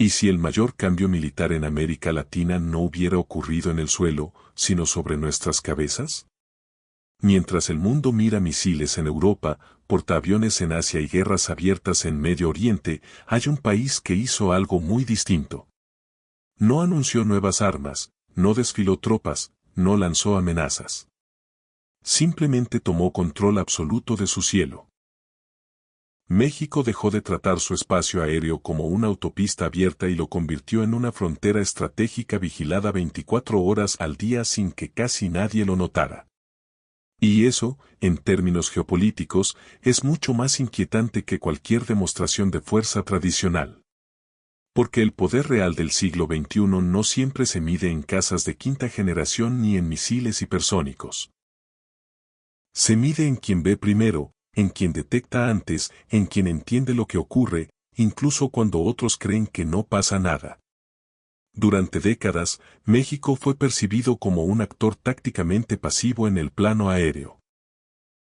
¿Y si el mayor cambio militar en América Latina no hubiera ocurrido en el suelo, sino sobre nuestras cabezas? Mientras el mundo mira misiles en Europa, portaaviones en Asia y guerras abiertas en Medio Oriente, hay un país que hizo algo muy distinto. No anunció nuevas armas, no desfiló tropas, no lanzó amenazas. Simplemente tomó control absoluto de su cielo. México dejó de tratar su espacio aéreo como una autopista abierta y lo convirtió en una frontera estratégica vigilada 24 horas al día sin que casi nadie lo notara. Y eso, en términos geopolíticos, es mucho más inquietante que cualquier demostración de fuerza tradicional. Porque el poder real del siglo XXI no siempre se mide en casas de quinta generación ni en misiles hipersónicos. Se mide en quien ve primero, en quien detecta antes, en quien entiende lo que ocurre, incluso cuando otros creen que no pasa nada. Durante décadas, México fue percibido como un actor tácticamente pasivo en el plano aéreo.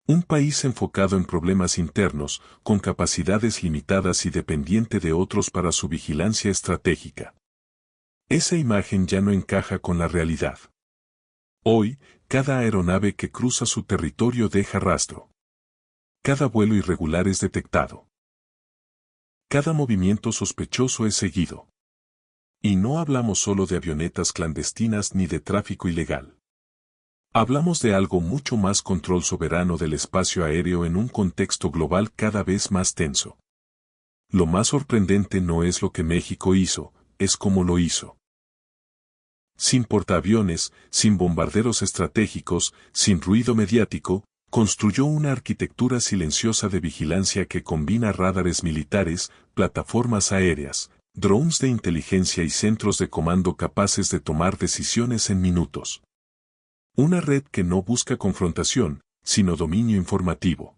Un país enfocado en problemas internos, con capacidades limitadas y dependiente de otros para su vigilancia estratégica. Esa imagen ya no encaja con la realidad. Hoy, cada aeronave que cruza su territorio deja rastro. Cada vuelo irregular es detectado. Cada movimiento sospechoso es seguido. Y no hablamos solo de avionetas clandestinas ni de tráfico ilegal. Hablamos de algo mucho más: control soberano del espacio aéreo en un contexto global cada vez más tenso. Lo más sorprendente no es lo que México hizo, es cómo lo hizo. Sin portaaviones, sin bombarderos estratégicos, sin ruido mediático, construyó una arquitectura silenciosa de vigilancia que combina radares militares, plataformas aéreas, drones de inteligencia y centros de comando capaces de tomar decisiones en minutos. Una red que no busca confrontación, sino dominio informativo.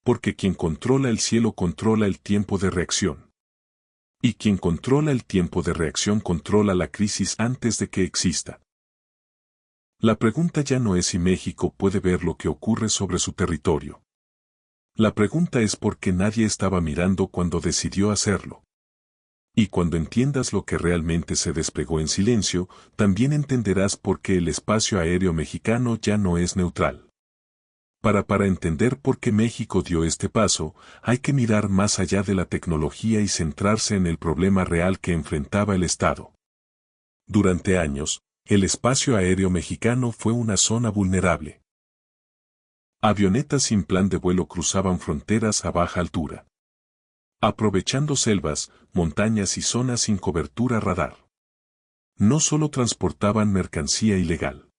Porque quien controla el cielo controla el tiempo de reacción. Y quien controla el tiempo de reacción controla la crisis antes de que exista. La pregunta ya no es si México puede ver lo que ocurre sobre su territorio. La pregunta es por qué nadie estaba mirando cuando decidió hacerlo. Y cuando entiendas lo que realmente se desplegó en silencio, también entenderás por qué el espacio aéreo mexicano ya no es neutral. Para entender por qué México dio este paso, hay que mirar más allá de la tecnología y centrarse en el problema real que enfrentaba el Estado. Durante años, el espacio aéreo mexicano fue una zona vulnerable. Avionetas sin plan de vuelo cruzaban fronteras a baja altura, aprovechando selvas, montañas y zonas sin cobertura radar. No solo transportaban mercancía ilegal.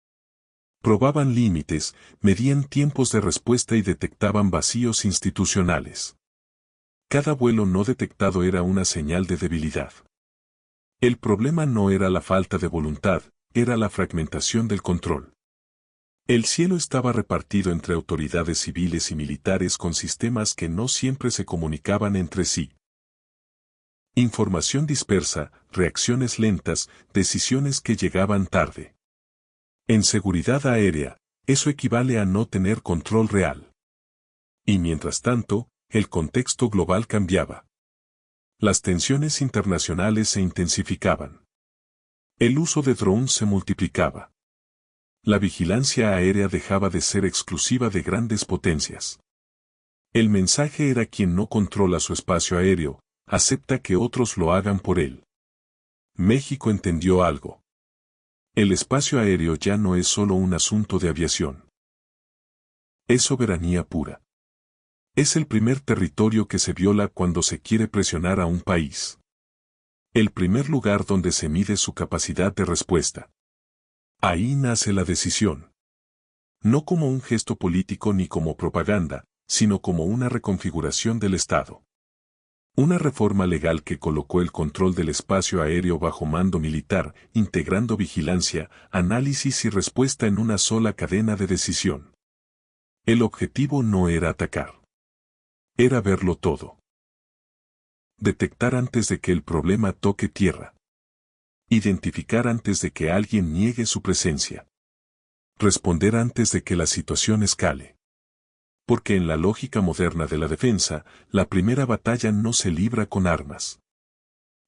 Probaban límites, medían tiempos de respuesta y detectaban vacíos institucionales. Cada vuelo no detectado era una señal de debilidad. El problema no era la falta de voluntad, era la fragmentación del control. El cielo estaba repartido entre autoridades civiles y militares con sistemas que no siempre se comunicaban entre sí. Información dispersa, reacciones lentas, decisiones que llegaban tarde. En seguridad aérea, eso equivale a no tener control real. Y mientras tanto, el contexto global cambiaba. Las tensiones internacionales se intensificaban. El uso de drones se multiplicaba. La vigilancia aérea dejaba de ser exclusiva de grandes potencias. El mensaje era: quien no controla su espacio aéreo, acepta que otros lo hagan por él. México entendió algo. El espacio aéreo ya no es solo un asunto de aviación. Es soberanía pura. Es el primer territorio que se viola cuando se quiere presionar a un país. El primer lugar donde se mide su capacidad de respuesta. Ahí nace la decisión. No como un gesto político ni como propaganda, sino como una reconfiguración del Estado. Una reforma legal que colocó el control del espacio aéreo bajo mando militar, integrando vigilancia, análisis y respuesta en una sola cadena de decisión. El objetivo no era atacar. Era verlo todo. Detectar antes de que el problema toque tierra. Identificar antes de que alguien niegue su presencia. Responder antes de que la situación escale. Porque en la lógica moderna de la defensa, la primera batalla no se libra con armas.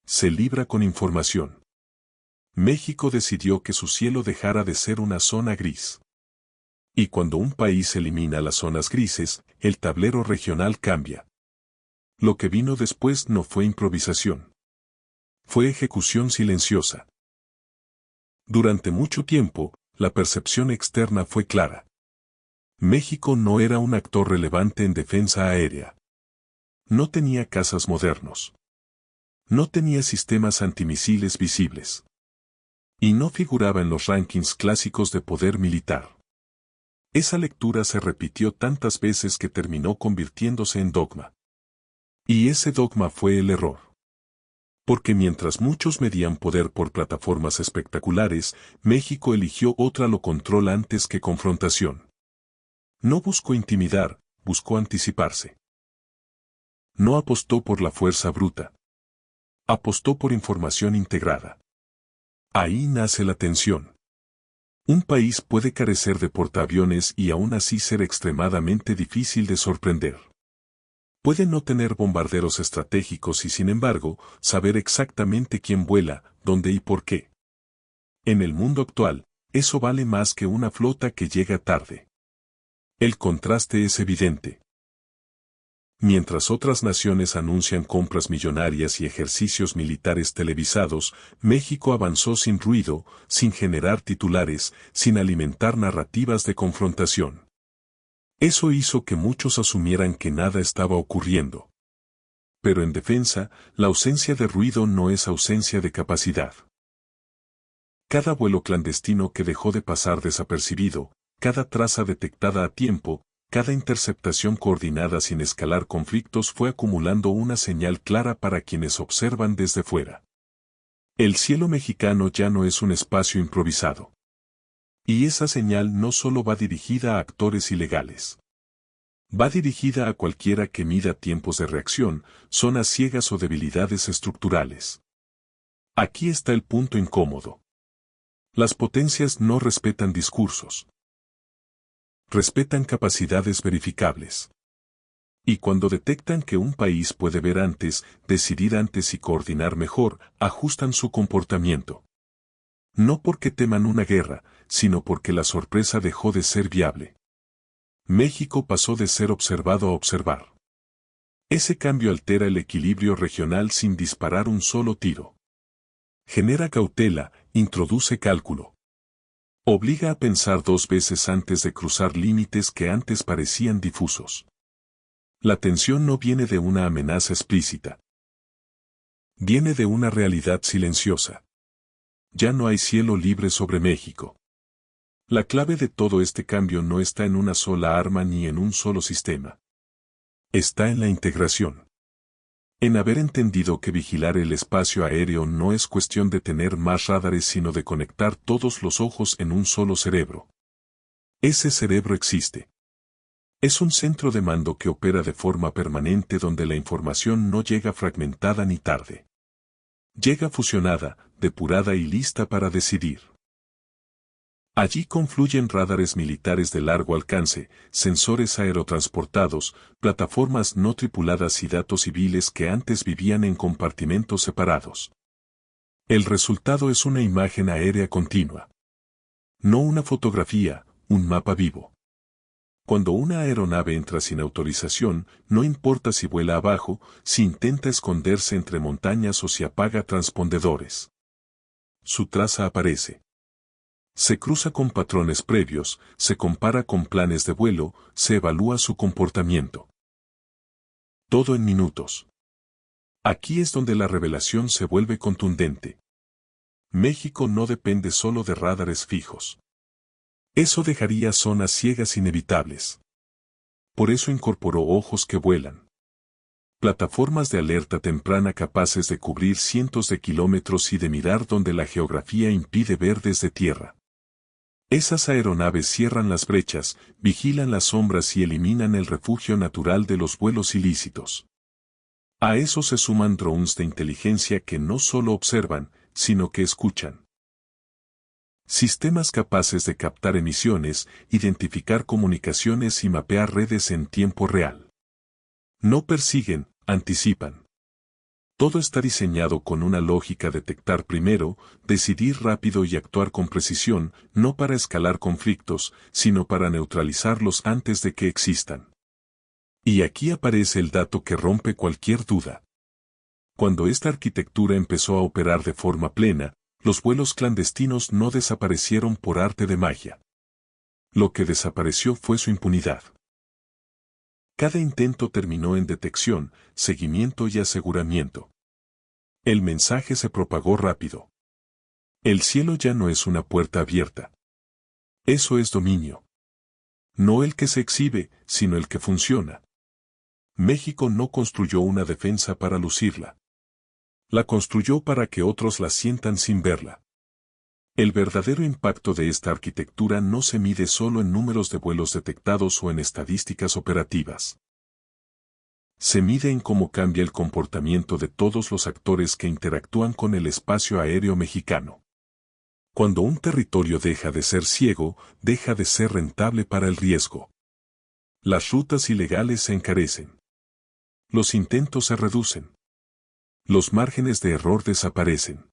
Se libra con información. México decidió que su cielo dejara de ser una zona gris. Y cuando un país elimina las zonas grises, el tablero regional cambia. Lo que vino después no fue improvisación. Fue ejecución silenciosa. Durante mucho tiempo, la percepción externa fue clara. México no era un actor relevante en defensa aérea. No tenía cazas modernos. No tenía sistemas antimisiles visibles. Y no figuraba en los rankings clásicos de poder militar. Esa lectura se repitió tantas veces que terminó convirtiéndose en dogma. Y ese dogma fue el error. Porque mientras muchos medían poder por plataformas espectaculares, México eligió otra lo control antes que confrontación. No buscó intimidar, buscó anticiparse. No apostó por la fuerza bruta. Apostó por información integrada. Ahí nace la tensión. Un país puede carecer de portaaviones y aún así ser extremadamente difícil de sorprender. Puede no tener bombarderos estratégicos y sin embargo, saber exactamente quién vuela, dónde y por qué. En el mundo actual, eso vale más que una flota que llega tarde. El contraste es evidente. Mientras otras naciones anuncian compras millonarias y ejercicios militares televisados, México avanzó sin ruido, sin generar titulares, sin alimentar narrativas de confrontación. Eso hizo que muchos asumieran que nada estaba ocurriendo. Pero en defensa, la ausencia de ruido no es ausencia de capacidad. Cada vuelo clandestino que dejó de pasar desapercibido, cada traza detectada a tiempo, cada interceptación coordinada sin escalar conflictos fue acumulando una señal clara para quienes observan desde fuera. El cielo mexicano ya no es un espacio improvisado. Y esa señal no solo va dirigida a actores ilegales. Va dirigida a cualquiera que mida tiempos de reacción, zonas ciegas o debilidades estructurales. Aquí está el punto incómodo. Las potencias no respetan discursos. Respetan capacidades verificables. Y cuando detectan que un país puede ver antes, decidir antes y coordinar mejor, ajustan su comportamiento. No porque teman una guerra, sino porque la sorpresa dejó de ser viable. México pasó de ser observado a observar. Ese cambio altera el equilibrio regional sin disparar un solo tiro. Genera cautela, introduce cálculo. Obliga a pensar dos veces antes de cruzar límites que antes parecían difusos. La tensión no viene de una amenaza explícita. Viene de una realidad silenciosa. Ya no hay cielo libre sobre México. La clave de todo este cambio no está en una sola arma ni en un solo sistema. Está en la integración. En haber entendido que vigilar el espacio aéreo no es cuestión de tener más radares sino de conectar todos los ojos en un solo cerebro. Ese cerebro existe. Es un centro de mando que opera de forma permanente donde la información no llega fragmentada ni tarde. Llega fusionada, depurada y lista para decidir. Allí confluyen radares militares de largo alcance, sensores aerotransportados, plataformas no tripuladas y datos civiles que antes vivían en compartimentos separados. El resultado es una imagen aérea continua. No una fotografía, un mapa vivo. Cuando una aeronave entra sin autorización, no importa si vuela abajo, si intenta esconderse entre montañas o si apaga transpondedores. Su traza aparece. Se cruza con patrones previos, se compara con planes de vuelo, se evalúa su comportamiento. Todo en minutos. Aquí es donde la revelación se vuelve contundente. México no depende solo de radares fijos. Eso dejaría zonas ciegas inevitables. Por eso incorporó ojos que vuelan. Plataformas de alerta temprana capaces de cubrir cientos de kilómetros y de mirar donde la geografía impide ver desde tierra. Esas aeronaves cierran las brechas, vigilan las sombras y eliminan el refugio natural de los vuelos ilícitos. A eso se suman drones de inteligencia que no solo observan, sino que escuchan. Sistemas capaces de captar emisiones, identificar comunicaciones y mapear redes en tiempo real. No persiguen, anticipan. Todo está diseñado con una lógica: detectar primero, decidir rápido y actuar con precisión, no para escalar conflictos, sino para neutralizarlos antes de que existan. Y aquí aparece el dato que rompe cualquier duda. Cuando esta arquitectura empezó a operar de forma plena, los vuelos clandestinos no desaparecieron por arte de magia. Lo que desapareció fue su impunidad. Cada intento terminó en detección, seguimiento y aseguramiento. El mensaje se propagó rápido. El cielo ya no es una puerta abierta. Eso es dominio. No el que se exhibe, sino el que funciona. México no construyó una defensa para lucirla. La construyó para que otros la sientan sin verla. El verdadero impacto de esta arquitectura no se mide solo en números de vuelos detectados o en estadísticas operativas. Se mide en cómo cambia el comportamiento de todos los actores que interactúan con el espacio aéreo mexicano. Cuando un territorio deja de ser ciego, deja de ser rentable para el riesgo. Las rutas ilegales se encarecen. Los intentos se reducen. Los márgenes de error desaparecen.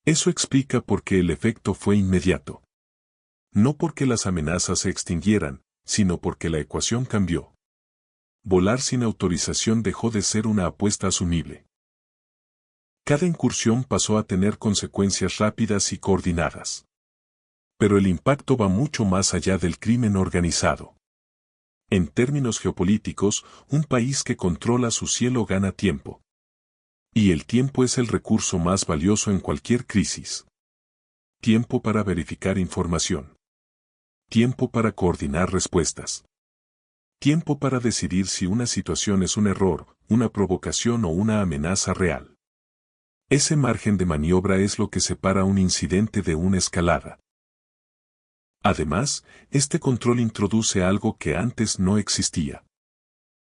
Eso explica por qué el efecto fue inmediato. No porque las amenazas se extinguieran, sino porque la ecuación cambió. Volar sin autorización dejó de ser una apuesta asumible. Cada incursión pasó a tener consecuencias rápidas y coordinadas. Pero el impacto va mucho más allá del crimen organizado. En términos geopolíticos, un país que controla su cielo gana tiempo. Y el tiempo es el recurso más valioso en cualquier crisis. Tiempo para verificar información. Tiempo para coordinar respuestas. Tiempo para decidir si una situación es un error, una provocación o una amenaza real. Ese margen de maniobra es lo que separa un incidente de una escalada. Además, este control introduce algo que antes no existía.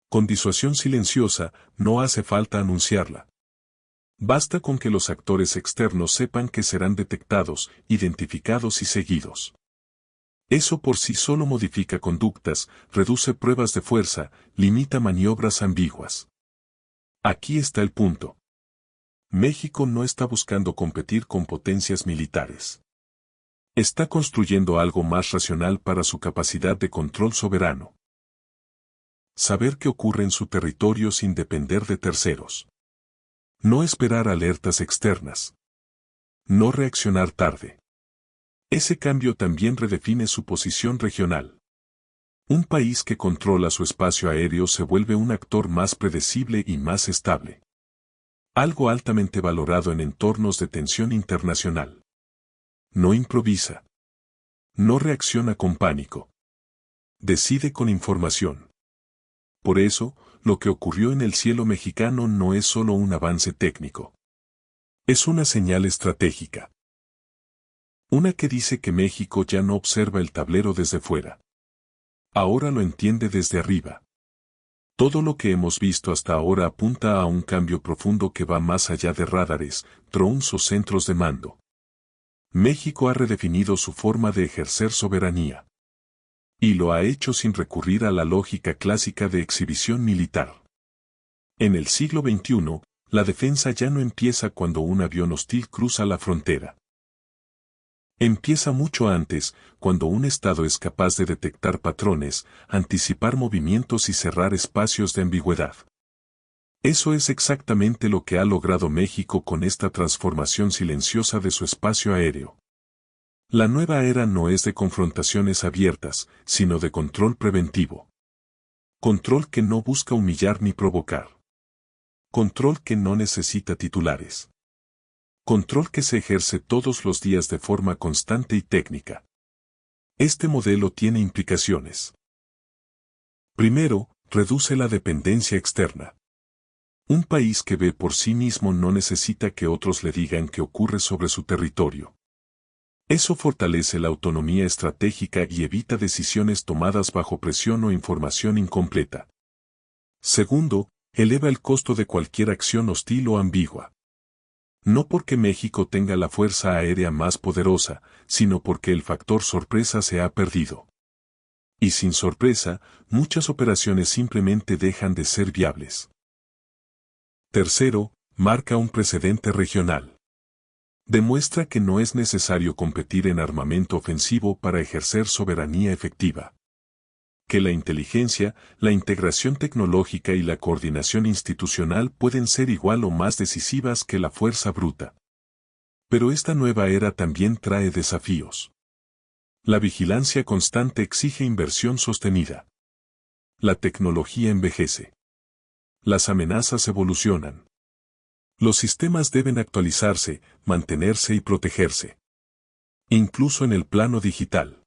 Con disuasión silenciosa, no hace falta anunciarla. Basta con que los actores externos sepan que serán detectados, identificados y seguidos. Eso por sí solo modifica conductas, reduce pruebas de fuerza, limita maniobras ambiguas. Aquí está el punto. México no está buscando competir con potencias militares. Está construyendo algo más racional para su capacidad de control soberano. Saber qué ocurre en su territorio sin depender de terceros. No esperar alertas externas. No reaccionar tarde. Ese cambio también redefine su posición regional. Un país que controla su espacio aéreo se vuelve un actor más predecible y más estable. Algo altamente valorado en entornos de tensión internacional. No improvisa. No reacciona con pánico. Decide con información. Por eso, lo que ocurrió en el cielo mexicano no es solo un avance técnico. Es una señal estratégica. Una que dice que México ya no observa el tablero desde fuera. Ahora lo entiende desde arriba. Todo lo que hemos visto hasta ahora apunta a un cambio profundo que va más allá de radares, drones o centros de mando. México ha redefinido su forma de ejercer soberanía. Y lo ha hecho sin recurrir a la lógica clásica de exhibición militar. En el siglo XXI, la defensa ya no empieza cuando un avión hostil cruza la frontera. Empieza mucho antes, cuando un Estado es capaz de detectar patrones, anticipar movimientos y cerrar espacios de ambigüedad. Eso es exactamente lo que ha logrado México con esta transformación silenciosa de su espacio aéreo. La nueva era no es de confrontaciones abiertas, sino de control preventivo. Control que no busca humillar ni provocar. Control que no necesita titulares. Control que se ejerce todos los días de forma constante y técnica. Este modelo tiene implicaciones. Primero, reduce la dependencia externa. Un país que ve por sí mismo no necesita que otros le digan qué ocurre sobre su territorio. Eso fortalece la autonomía estratégica y evita decisiones tomadas bajo presión o información incompleta. Segundo, eleva el costo de cualquier acción hostil o ambigua. No porque México tenga la fuerza aérea más poderosa, sino porque el factor sorpresa se ha perdido. Y sin sorpresa, muchas operaciones simplemente dejan de ser viables. Tercero, Marca un precedente regional. Demuestra que no es necesario competir en armamento ofensivo para ejercer soberanía efectiva. Que la inteligencia, la integración tecnológica y la coordinación institucional pueden ser igual o más decisivas que la fuerza bruta. Pero esta nueva era también trae desafíos. La vigilancia constante exige inversión sostenida. La tecnología envejece. Las amenazas evolucionan. Los sistemas deben actualizarse, mantenerse y protegerse. Incluso en el plano digital.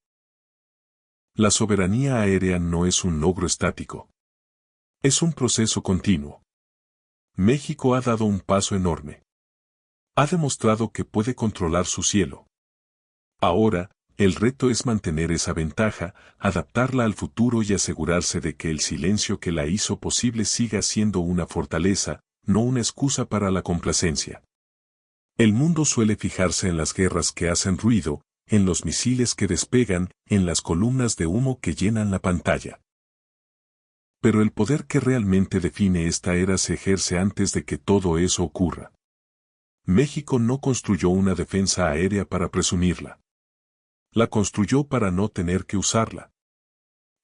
La soberanía aérea no es un logro estático. Es un proceso continuo. México ha dado un paso enorme. Ha demostrado que puede controlar su cielo. Ahora, el reto es mantener esa ventaja, adaptarla al futuro y asegurarse de que el silencio que la hizo posible siga siendo una fortaleza, no una excusa para la complacencia. El mundo suele fijarse en las guerras que hacen ruido, en los misiles que despegan, en las columnas de humo que llenan la pantalla. Pero el poder que realmente define esta era se ejerce antes de que todo eso ocurra. México no construyó una defensa aérea para presumirla. La construyó para no tener que usarla.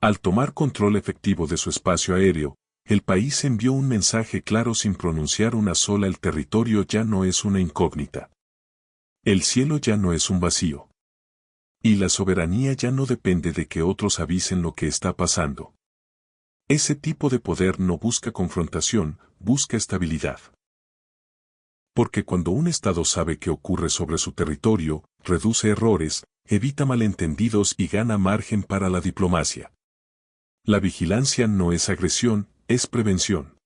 Al tomar control efectivo de su espacio aéreo, el país envió un mensaje claro sin pronunciar una sola: el territorio ya no es una incógnita. El cielo ya no es un vacío. Y la soberanía ya no depende de que otros avisen lo que está pasando. Ese tipo de poder no busca confrontación, busca estabilidad. Porque cuando un Estado sabe qué ocurre sobre su territorio, reduce errores, evita malentendidos y gana margen para la diplomacia. La vigilancia no es agresión, es prevención.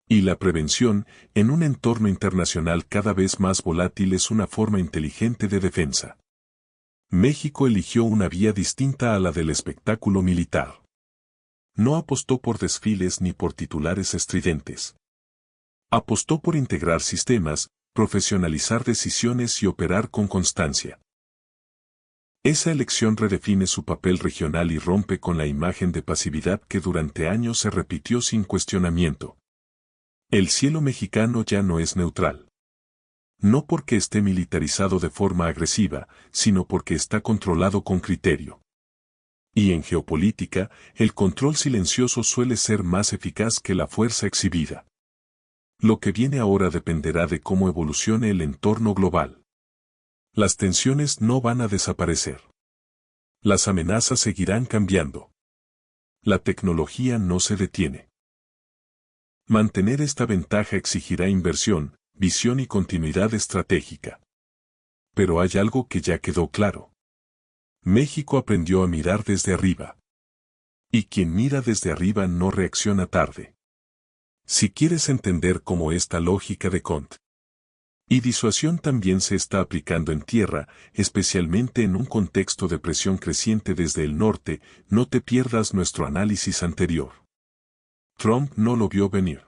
Y la prevención, en un entorno internacional cada vez más volátil, es una forma inteligente de defensa. México eligió una vía distinta a la del espectáculo militar. No apostó por desfiles ni por titulares estridentes. Apostó por integrar sistemas, profesionalizar decisiones y operar con constancia. Esa elección redefine su papel regional y rompe con la imagen de pasividad que durante años se repitió sin cuestionamiento. El cielo mexicano ya no es neutral. No porque esté militarizado de forma agresiva, sino porque está controlado con criterio. Y en geopolítica, el control silencioso suele ser más eficaz que la fuerza exhibida. Lo que viene ahora dependerá de cómo evolucione el entorno global. Las tensiones no van a desaparecer. Las amenazas seguirán cambiando. La tecnología no se detiene. Mantener esta ventaja exigirá inversión, visión y continuidad estratégica. Pero hay algo que ya quedó claro. México aprendió a mirar desde arriba. Y quien mira desde arriba no reacciona tarde. Si quieres entender cómo esta lógica de Kant y disuasión también se está aplicando en tierra, especialmente en un contexto de presión creciente desde el norte, no te pierdas nuestro análisis anterior. Trump no lo vio venir.